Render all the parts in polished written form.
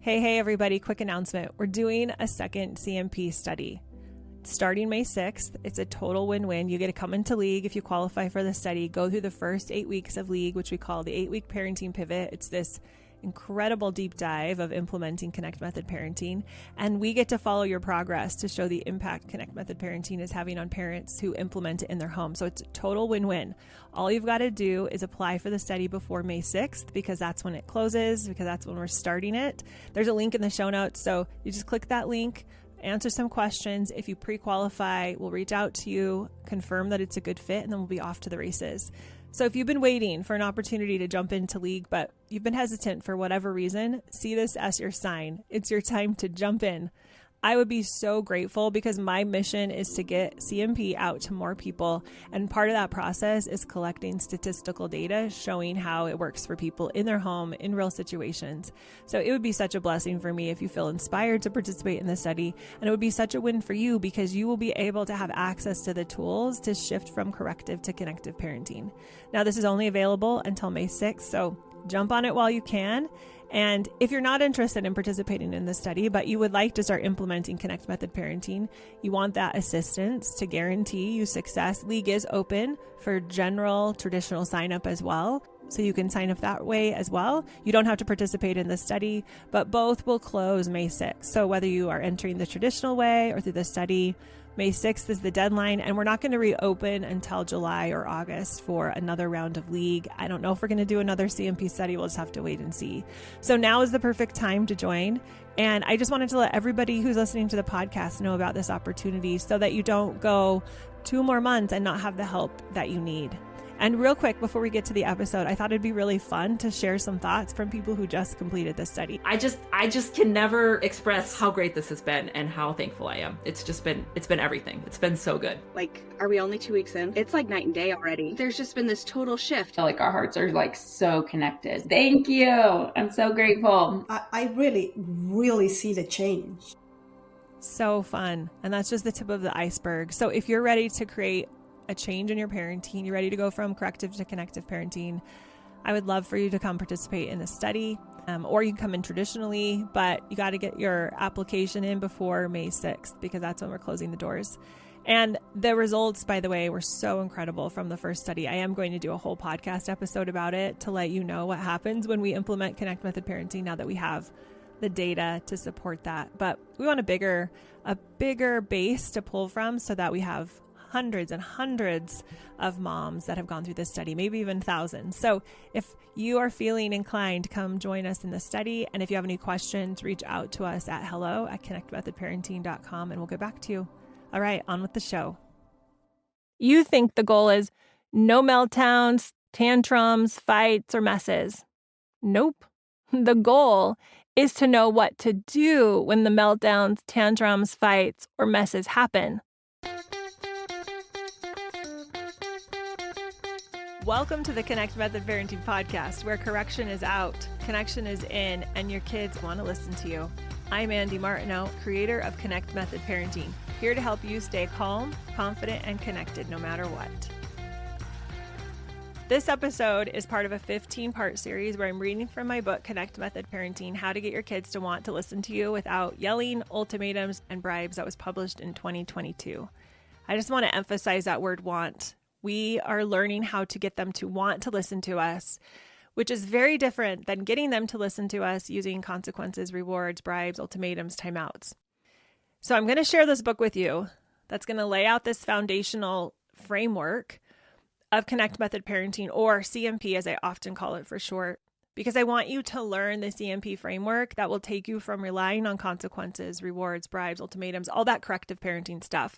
Hey, everybody, quick announcement. We're doing a second CMP study. Starting May 6th, it's a total win-win. You get to come into League if you qualify for the study, go through the first 8 weeks of League, which we call the 8-week parenting pivot. It's this incredible deep dive of implementing Connect Method parenting, and we get to follow your progress to show the impact Connect Method parenting is having on parents who implement it in their home. So it's a total win-win. All you've got to do is apply for the study before May 6th because that's when it closes, because that's when we're starting it. There's a link in the show notes, so you just click that link, answer some questions. If you pre-qualify, we'll reach out to you, confirm that it's a good fit, and then we'll be off to the races. So if you've been waiting for an opportunity to jump into League, but you've been hesitant for whatever reason, see this as your sign. It's your time to jump in. I would be so grateful because my mission is to get CMP out to more people. And part of that process is collecting statistical data showing how it works for people in their home in real situations. So it would be such a blessing for me if you feel inspired to participate in the study. And it would be such a win for you because you will be able to have access to the tools to shift from corrective to connective parenting. Now, this is only available until May 6th, so jump on it while you can. And if you're not interested in participating in the study, but you would like to start implementing Connect Method parenting, you want that assistance to guarantee you success, League is open for general traditional sign up as well. So you can sign up that way as well. You don't have to participate in the study, but both will close May 6th. So whether you are entering the traditional way or through the study, May 6th is the deadline, and we're not going to reopen until July or August for another round of League. I don't know if we're going to do another CMP study. We'll just have to wait and see. So now is the perfect time to join. And I just wanted to let everybody who's listening to the podcast know about this opportunity so that you don't go 2 more months and not have the help that you need. And real quick, before we get to the episode, I thought it'd be really fun to share some thoughts from people who just completed this study. I just can never express how great this has been and how thankful I am. It's been everything. It's been so good. Like, are we only 2 weeks in? It's like night and day already. There's just been this total shift. Like our hearts are like so connected. Thank you. I'm so grateful. I really see the change. So fun. And that's just the tip of the iceberg. So if you're ready to create a change in your parenting, you're ready to go from corrective to connective parenting, I would love for you to come participate in the study, or you can come in traditionally, but you got to get your application in before May 6th because that's when we're closing the doors. And the results, by the way, were so incredible from the first study. I am going to do a whole podcast episode about it to let you know what happens when we implement Connect Method parenting now that we have the data to support that. But we want a bigger base to pull from so that we have hundreds and hundreds of moms that have gone through this study, maybe even thousands. So if you are feeling inclined, come join us in the study. And if you have any questions, reach out to us at hello@connectmethodparenting.com and we'll get back to you. All right, on with the show. You think the goal is no meltdowns, tantrums, fights, or messes. Nope. The goal is to know what to do when the meltdowns, tantrums, fights, or messes happen. Welcome to the Connect Method Parenting Podcast, where correction is out, connection is in, and your kids want to listen to you. I'm Andy Martineau, creator of Connect Method Parenting, here to help you stay calm, confident, and connected no matter what. This episode is part of a 15-part series where I'm reading from my book, Connect Method Parenting, How to Get Your Kids to Want to Listen to You Without Yelling, Ultimatums, and Bribes, that was published in 2022. I just want to emphasize that word want. We are learning how to get them to want to listen to us, which is very different than getting them to listen to us using consequences, rewards, bribes, ultimatums, timeouts. So I'm going to share this book with you that's going to lay out this foundational framework of Connect Method Parenting, or CMP as I often call it for short, because I want you to learn the CMP framework that will take you from relying on consequences, rewards, bribes, ultimatums, all that corrective parenting stuff,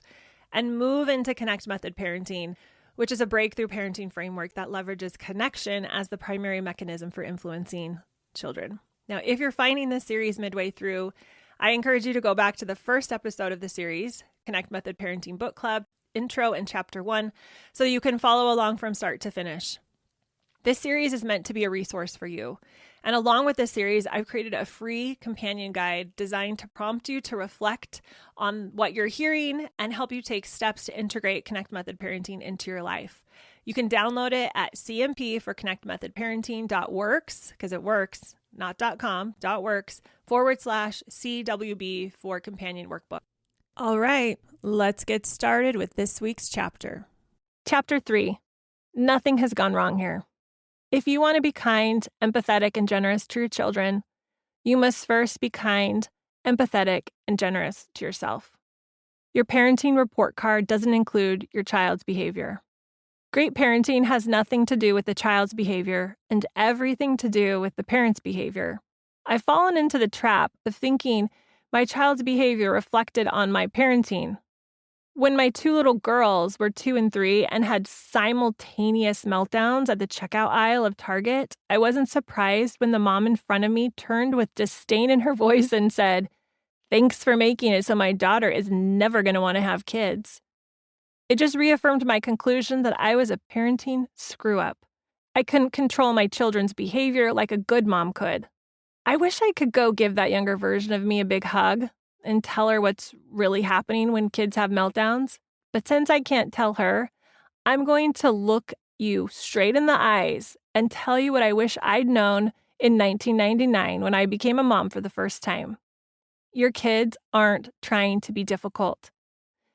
and move into Connect Method Parenting, which is a breakthrough parenting framework that leverages connection as the primary mechanism for influencing children. Now, if you're finding this series midway through, I encourage you to go back to the first episode of the series, Connect Method Parenting Book Club, intro and chapter 1, so you can follow along from start to finish. This series is meant to be a resource for you. And along with this series, I've created a free companion guide designed to prompt you to reflect on what you're hearing and help you take steps to integrate Connect Method Parenting into your life. You can download it at CMP for Connect Method Parenting.works, because it works, not .com, .works/CWB for companion workbook. All right, let's get started with this week's chapter. Chapter 3, Nothing has gone wrong here. If you want to be kind, empathetic, and generous to your children, you must first be kind, empathetic, and generous to yourself. Your parenting report card doesn't include your child's behavior. Great parenting has nothing to do with the child's behavior and everything to do with the parent's behavior. I've fallen into the trap of thinking my child's behavior reflected on my parenting. When my two little girls were 2 and 3 and had simultaneous meltdowns at the checkout aisle of Target, I wasn't surprised when the mom in front of me turned with disdain in her voice and said, "Thanks for making it so my daughter is never going to want to have kids." It just reaffirmed my conclusion that I was a parenting screw-up. I couldn't control my children's behavior like a good mom could. I wish I could go give that younger version of me a big hug and tell her what's really happening when kids have meltdowns. But since I can't tell her, I'm going to look you straight in the eyes and tell you what I wish I'd known in 1999 when I became a mom for the first time. Your kids aren't trying to be difficult.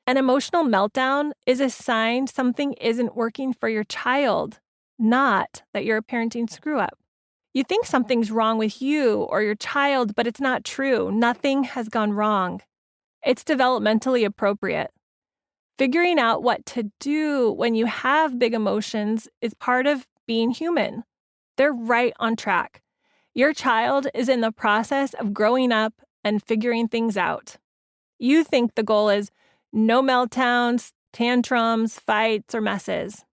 An emotional meltdown is a sign something isn't working for your child, not that you're a parenting screw-up. You think something's wrong with you or your child, but it's not true. Nothing has gone wrong. It's developmentally appropriate. Figuring out what to do when you have big emotions is part of being human. They're right on track. Your child is in the process of growing up and figuring things out. You think the goal is no meltdowns, tantrums, fights, or messes.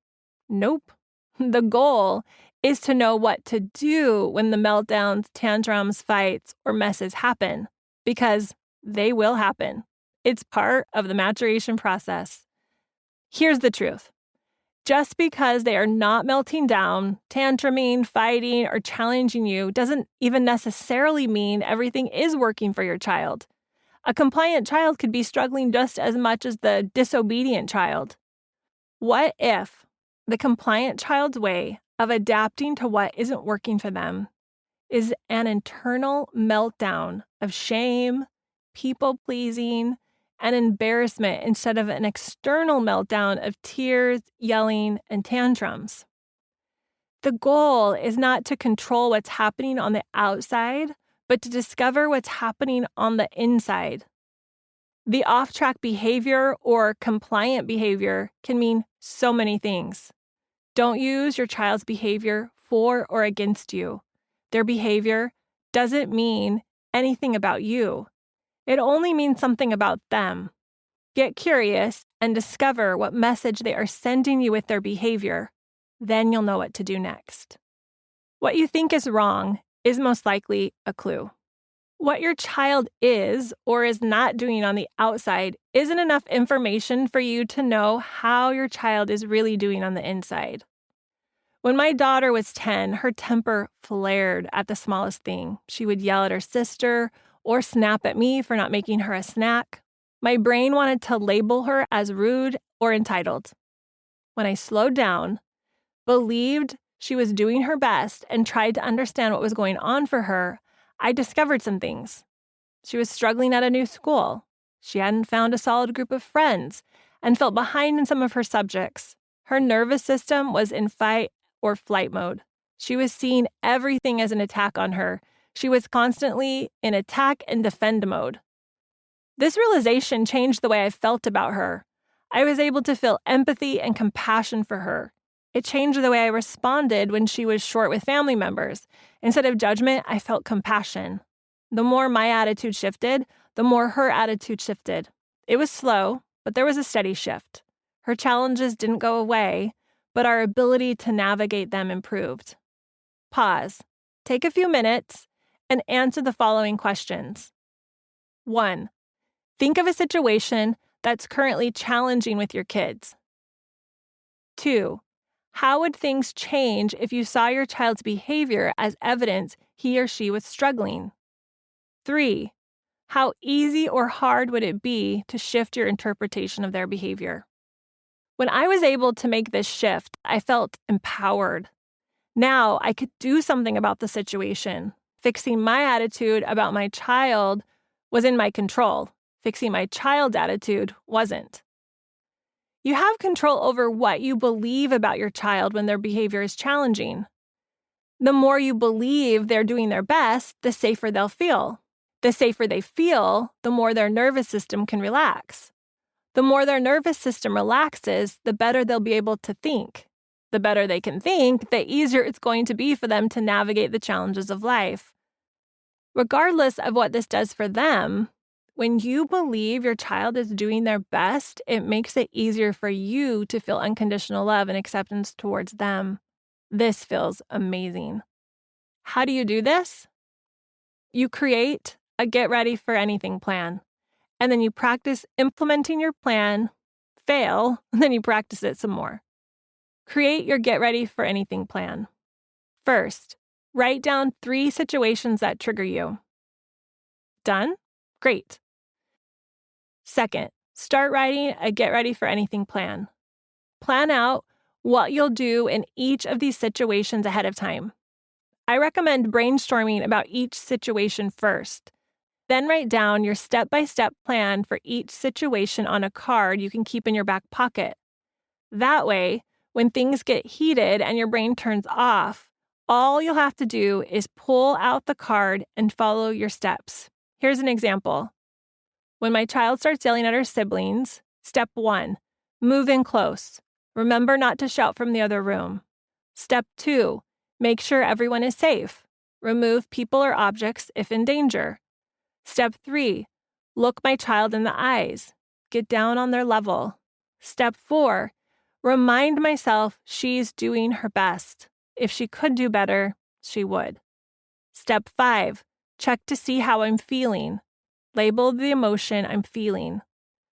Nope. The goal is to know what to do when the meltdowns, tantrums, fights, or messes happen, because they will happen. It's part of the maturation process. Here's the truth. Just because they are not melting down, tantruming, fighting, or challenging you doesn't even necessarily mean everything is working for your child. A compliant child could be struggling just as much as the disobedient child. What if the compliant child's way of adapting to what isn't working for them is an internal meltdown of shame, people-pleasing, and embarrassment instead of an external meltdown of tears, yelling, and tantrums? The goal is not to control what's happening on the outside, but to discover what's happening on the inside. The off-track behavior or compliant behavior can mean so many things. Don't use your child's behavior for or against you. Their behavior doesn't mean anything about you. It only means something about them. Get curious and discover what message they are sending you with their behavior. Then you'll know what to do next. What you think is wrong is most likely a clue. What your child is or is not doing on the outside isn't enough information for you to know how your child is really doing on the inside. When my daughter was 10, her temper flared at the smallest thing. She would yell at her sister or snap at me for not making her a snack. My brain wanted to label her as rude or entitled. When I slowed down, believed she was doing her best, and tried to understand what was going on for her, I discovered some things. She was struggling at a new school. She hadn't found a solid group of friends and felt behind in some of her subjects. Her nervous system was in fight or flight mode. She was seeing everything as an attack on her. She was constantly in attack and defend mode. This realization changed the way I felt about her. I was able to feel empathy and compassion for her. It changed the way I responded when she was short with family members. Instead of judgment, I felt compassion. The more my attitude shifted, the more her attitude shifted. It was slow, but there was a steady shift. Her challenges didn't go away, but our ability to navigate them improved. Pause. Take a few minutes and answer the following questions. 1. Think of a situation that's currently challenging with your kids. 2. How would things change if you saw your child's behavior as evidence he or she was struggling? 3. How easy or hard would it be to shift your interpretation of their behavior? When I was able to make this shift, I felt empowered. Now I could do something about the situation, Fixing my attitude about my child was in my control. Fixing my child's attitude wasn't. You have control over what you believe about your child when their behavior is challenging. The more you believe they're doing their best, the safer they'll feel. The safer they feel, the more their nervous system can relax. The more their nervous system relaxes, the better they'll be able to think. The better they can think, the easier it's going to be for them to navigate the challenges of life. Regardless of what this does for them, when you believe your child is doing their best, it makes it easier for you to feel unconditional love and acceptance towards them. This feels amazing. How do you do this? You create a get ready for anything plan, and then you practice implementing your plan, fail, and then you practice it some more. Create your get ready for anything plan. First, write down 3 situations that trigger you. Done? Great. Second, start writing a get ready for anything plan. Plan out what you'll do in each of these situations ahead of time. I recommend brainstorming about each situation first. Then write down your step-by-step plan for each situation on a card you can keep in your back pocket. That way, when things get heated and your brain turns off, all you'll have to do is pull out the card and follow your steps. Here's an example. When my child starts yelling at her siblings, step 1, move in close. Remember not to shout from the other room. Step 2, make sure everyone is safe. Remove people or objects if in danger. Step 3, look my child in the eyes. Get down on their level. Step 4, remind myself she's doing her best. If she could do better, she would. Step 5, check to see how I'm feeling. Label the emotion I'm feeling.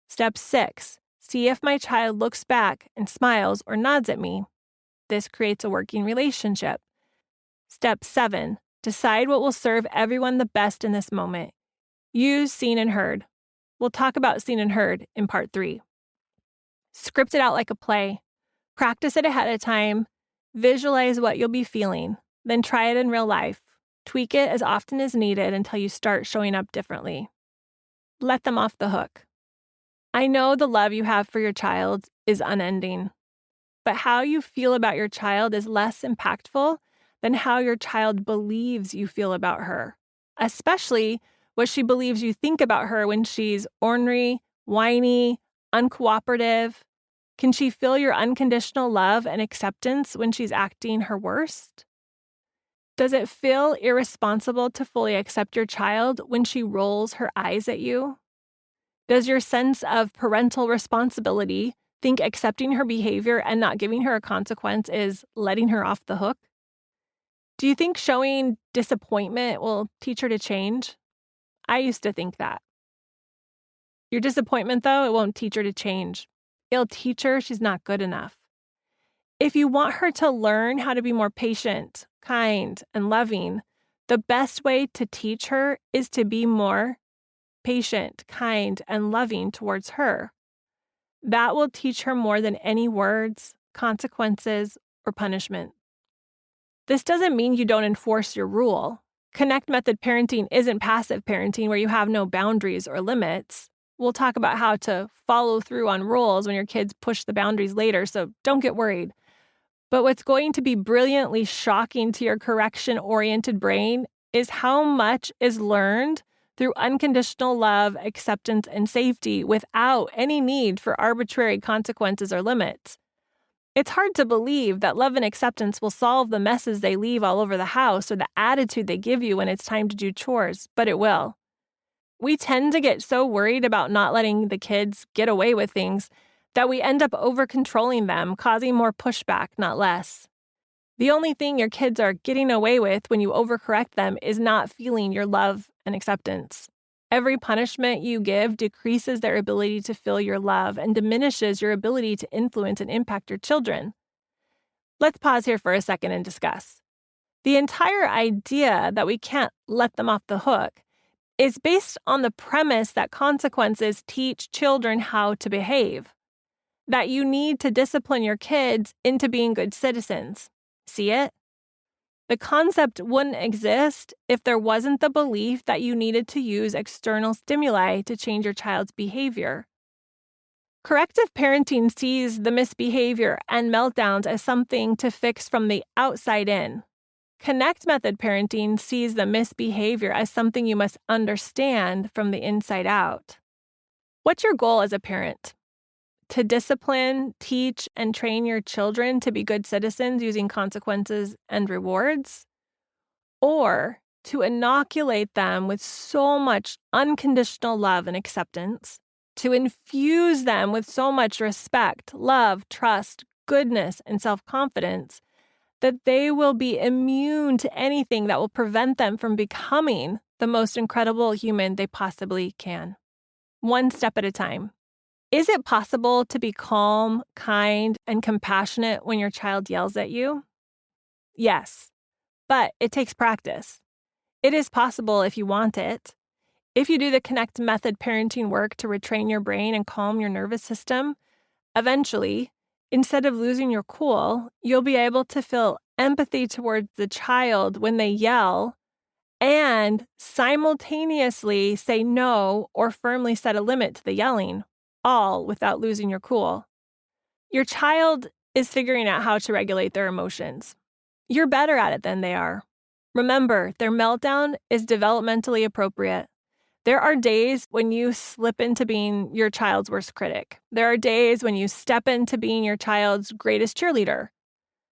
Step 6, see if my child looks back and smiles or nods at me. This creates a working relationship. Step 7, decide what will serve everyone the best in this moment. Use seen and heard. We'll talk about seen and heard in part 3. Script it out like a play. Practice it ahead of time. Visualize what you'll be feeling. Then try it in real life. Tweak it as often as needed until you start showing up differently. Let them off the hook. I know the love you have for your child is unending, but how you feel about your child is less impactful than how your child believes you feel about her, especially what she believes you think about her when she's ornery, whiny, uncooperative. Can she feel your unconditional love and acceptance when she's acting her worst? Does it feel irresponsible to fully accept your child when she rolls her eyes at you? Does your sense of parental responsibility think accepting her behavior and not giving her a consequence is letting her off the hook? Do you think showing disappointment will teach her to change? I used to think that. Your disappointment, though, it won't teach her to change. It'll teach her she's not good enough. If you want her to learn how to be more patient, kind, and loving, the best way to teach her is to be more patient, kind, and loving towards her. That will teach her more than any words, consequences, or punishment. This doesn't mean you don't enforce your rule. Connect method parenting isn't passive parenting where you have no boundaries or limits. We'll talk about how to follow through on rules when your kids push the boundaries later, so don't get worried. But what's going to be brilliantly shocking to your correction-oriented brain is how much is learned through unconditional love, acceptance, and safety without any need for arbitrary consequences or limits. It's hard to believe that love and acceptance will solve the messes they leave all over the house or the attitude they give you when it's time to do chores, but it will. We tend to get so worried about not letting the kids get away with things that we end up over-controlling them, causing more pushback, not less. The only thing your kids are getting away with when you overcorrect them is not feeling your love and acceptance. Every punishment you give decreases their ability to feel your love and diminishes your ability to influence and impact your children. Let's pause here for a second and discuss. The entire idea that we can't let them off the hook is based on the premise that consequences teach children how to behave, that you need to discipline your kids into being good citizens. See it? The concept wouldn't exist if there wasn't the belief that you needed to use external stimuli to change your child's behavior. Corrective parenting sees the misbehavior and meltdowns as something to fix from the outside in. Connect method parenting sees the misbehavior as something you must understand from the inside out. What's your goal as a parent? To discipline, teach, and train your children to be good citizens using consequences and rewards? Or to inoculate them with so much unconditional love and acceptance, to infuse them with so much respect, love, trust, goodness, and self-confidence that they will be immune to anything that will prevent them from becoming the most incredible human they possibly can. One step at a time. Is it possible to be calm, kind, and compassionate when your child yells at you? Yes, but it takes practice. It is possible if you want it. If you do the Connect method parenting work to retrain your brain and calm your nervous system, eventually, instead of losing your cool, you'll be able to feel empathy towards the child when they yell and simultaneously say no or firmly set a limit to the yelling, all without losing your cool. Your child is figuring out how to regulate their emotions. You're better at it than they are. Remember, their meltdown is developmentally appropriate. There are days when you slip into being your child's worst critic. There are days when you step into being your child's greatest cheerleader.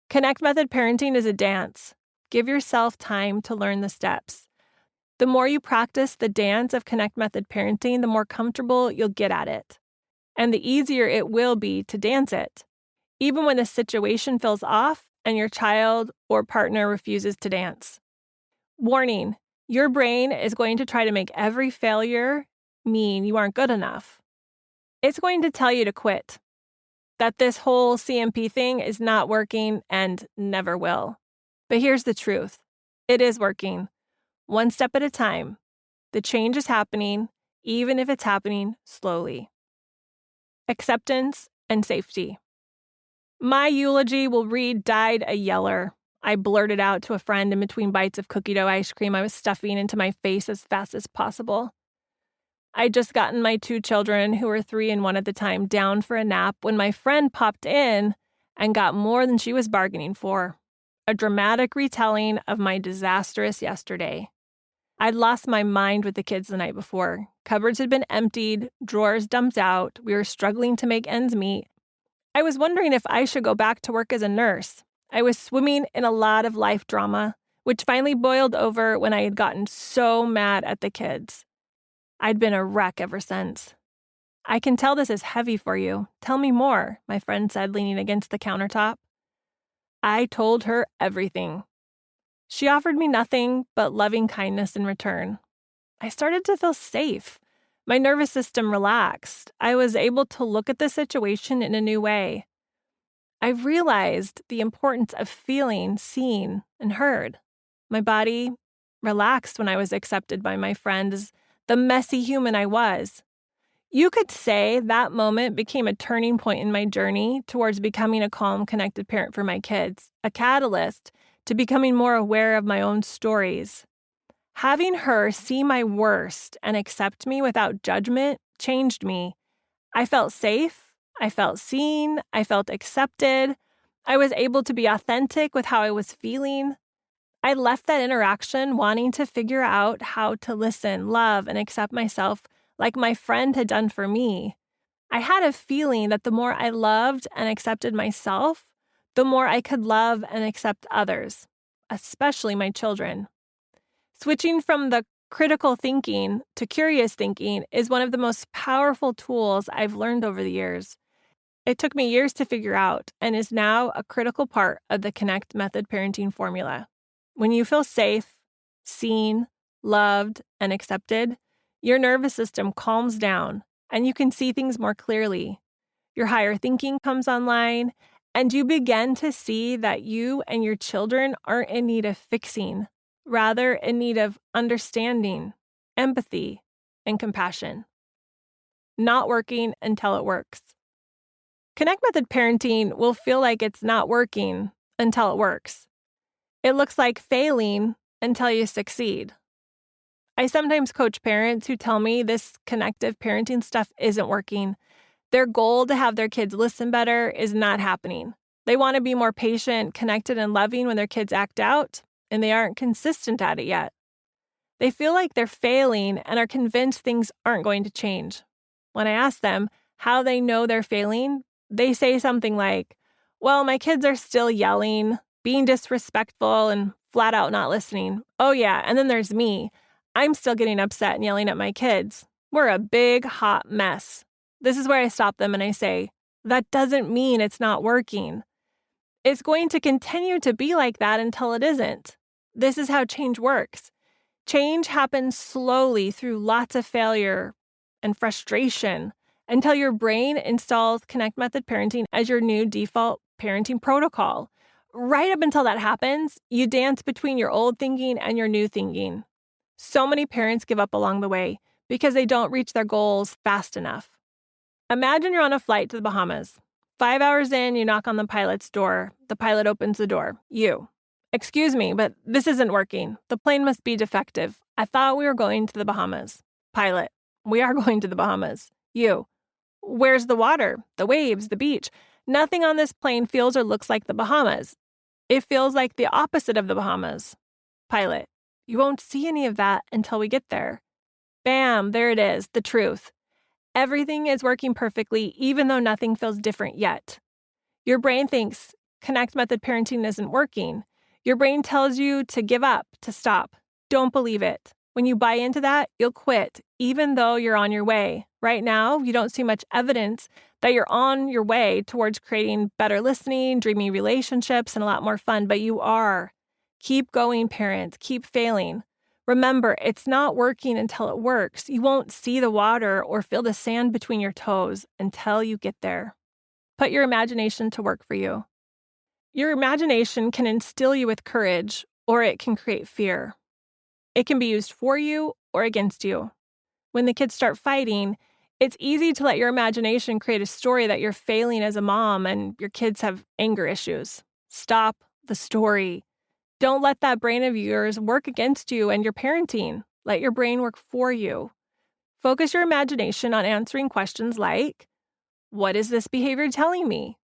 Connect method parenting is a dance. Give yourself time to learn the steps. The more you practice the dance of Connect method parenting, the more comfortable you'll get at it. And the easier it will be to dance it, even when the situation feels off and your child or partner refuses to dance. Warning. Your brain is going to try to make every failure mean you aren't good enough. It's going to tell you to quit, that this whole CMP thing is not working and never will. But here's the truth. It is working. One step at a time. The change is happening, even if it's happening slowly. Acceptance and safety. My eulogy will read, died a yeller. I blurted out to a friend in between bites of cookie dough ice cream I was stuffing into my face as fast as possible. I'd just gotten my 2 children, who were 3 and 1 at the time, down for a nap when my friend popped in and got more than she was bargaining for. A dramatic retelling of my disastrous yesterday. I'd lost my mind with the kids the night before. Cupboards had been emptied, drawers dumped out. We were struggling to make ends meet. I was wondering if I should go back to work as a nurse. I was swimming in a lot of life drama, which finally boiled over when I had gotten so mad at the kids. I'd been a wreck ever since. I can tell this is heavy for you. Tell me more, my friend said, leaning against the countertop. I told her everything. She offered me nothing but loving kindness in return. I started to feel safe. My nervous system relaxed. I was able to look at the situation in a new way. I realized the importance of feeling seen and heard. My body relaxed when I was accepted by my friend as the messy human I was. You could say that moment became a turning point in my journey towards becoming a calm, connected parent for my kids, a catalyst to becoming more aware of my own stories. Having her see my worst and accept me without judgment changed me. I felt safe. I felt seen. I felt accepted. I was able to be authentic with how I was feeling. I left that interaction wanting to figure out how to listen, love, and accept myself like my friend had done for me. I had a feeling that the more I loved and accepted myself, the more I could love and accept others, especially my children. Switching from the critical thinking to curious thinking is one of the most powerful tools I've learned over the years. It took me years to figure out and is now a critical part of the Connect method parenting formula. When you feel safe, seen, loved, and accepted, your nervous system calms down and you can see things more clearly. Your higher thinking comes online and you begin to see that you and your children aren't in need of fixing, rather in need of understanding, empathy, and compassion. Not working until it works. Connect method parenting will feel like it's not working until it works. It looks like failing until you succeed. I sometimes coach parents who tell me this connective parenting stuff isn't working. Their goal to have their kids listen better is not happening. They want to be more patient, connected, and loving when their kids act out, and they aren't consistent at it yet. They feel like they're failing and are convinced things aren't going to change. When I ask them how they know they're failing, they say something like, well, my kids are still yelling, being disrespectful, and flat out not listening. Oh yeah, and then there's me. I'm still getting upset and yelling at my kids. We're a big, hot mess. This is where I stop them and I say, that doesn't mean it's not working. It's going to continue to be like that until it isn't. This is how change works. Change happens slowly through lots of failure and frustration until your brain installs Connect Method Parenting as your new default parenting protocol. Right up until that happens, you dance between your old thinking and your new thinking. So many parents give up along the way because they don't reach their goals fast enough. Imagine you're on a flight to the Bahamas. 5 hours in, you knock on the pilot's door. The pilot opens the door. You. Excuse me, but this isn't working. The plane must be defective. I thought we were going to the Bahamas. Pilot. We are going to the Bahamas. You. Where's the water, the waves, the beach? Nothing on this plane feels or looks like the Bahamas. It feels like the opposite of the Bahamas. Pilot. You won't see any of that until we get there. Bam, there it is, the truth. Everything is working perfectly, even though nothing feels different yet. Your brain thinks Connect Method Parenting isn't working. Your brain tells you to give up, to stop. Don't believe it. When you buy into that, you'll quit, even though you're on your way. Right now, you don't see much evidence that you're on your way towards creating better listening, dreamy relationships, and a lot more fun, but you are. Keep going, parents. Keep failing. Remember, it's not working until it works. You won't see the water or feel the sand between your toes until you get there. Put your imagination to work for you. Your imagination can instill you with courage, or it can create fear. It can be used for you or against you. When the kids start fighting, it's easy to let your imagination create a story that you're failing as a mom and your kids have anger issues. Stop the story. Don't let that brain of yours work against you and your parenting. Let your brain work for you. Focus your imagination on answering questions like, what is this behavior telling me?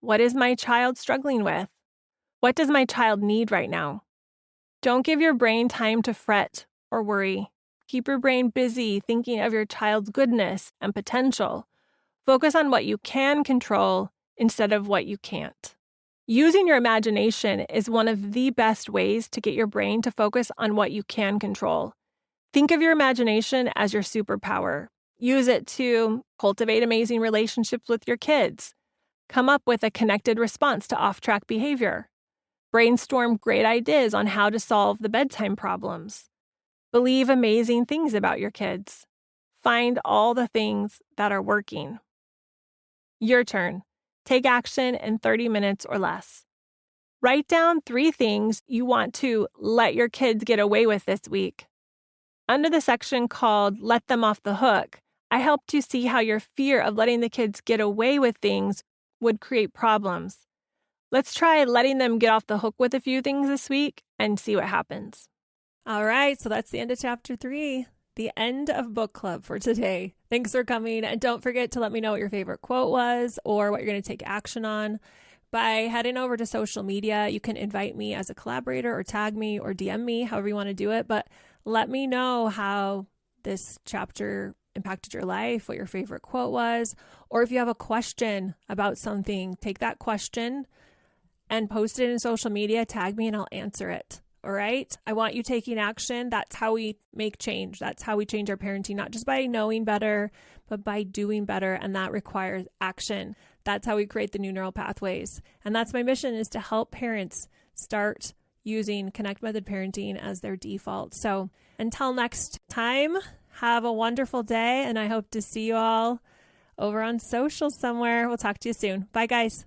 What is my child struggling with? What does my child need right now? Don't give your brain time to fret or worry. Keep your brain busy thinking of your child's goodness and potential. Focus on what you can control instead of what you can't. Using your imagination is one of the best ways to get your brain to focus on what you can control. Think of your imagination as your superpower. Use it to cultivate amazing relationships with your kids. Come up with a connected response to off-track behavior. Brainstorm great ideas on how to solve the bedtime problems. Believe amazing things about your kids. Find all the things that are working. Your turn. Take action in 30 minutes or less. Write down 3 things you want to let your kids get away with this week. Under the section called Let Them Off the Hook, I helped you see how your fear of letting the kids get away with things would create problems. Let's try letting them get off the hook with a few things this week and see what happens. All right, so that's the end of chapter 3. The end of book club for today. Thanks for coming. And don't forget to let me know what your favorite quote was or what you're going to take action on by heading over to social media. You can invite me as a collaborator or tag me or DM me, however you want to do it. But let me know how this chapter impacted your life, what your favorite quote was, or if you have a question about something, take that question and post it in social media, tag me, and I'll answer it. All right. I want you taking action. That's how we make change. That's how we change our parenting, not just by knowing better, but by doing better. And that requires action. That's how we create the new neural pathways. And that's my mission, is to help parents start using Connect Method Parenting as their default. So until next time, have a wonderful day. And I hope to see you all over on social somewhere. We'll talk to you soon. Bye, guys.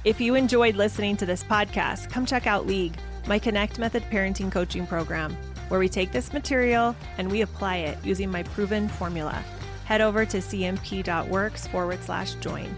If you enjoyed listening to this podcast, come check out League, my Connect Method Parenting coaching program, where we take this material and we apply it using my proven formula. Head over to cmp.works/join.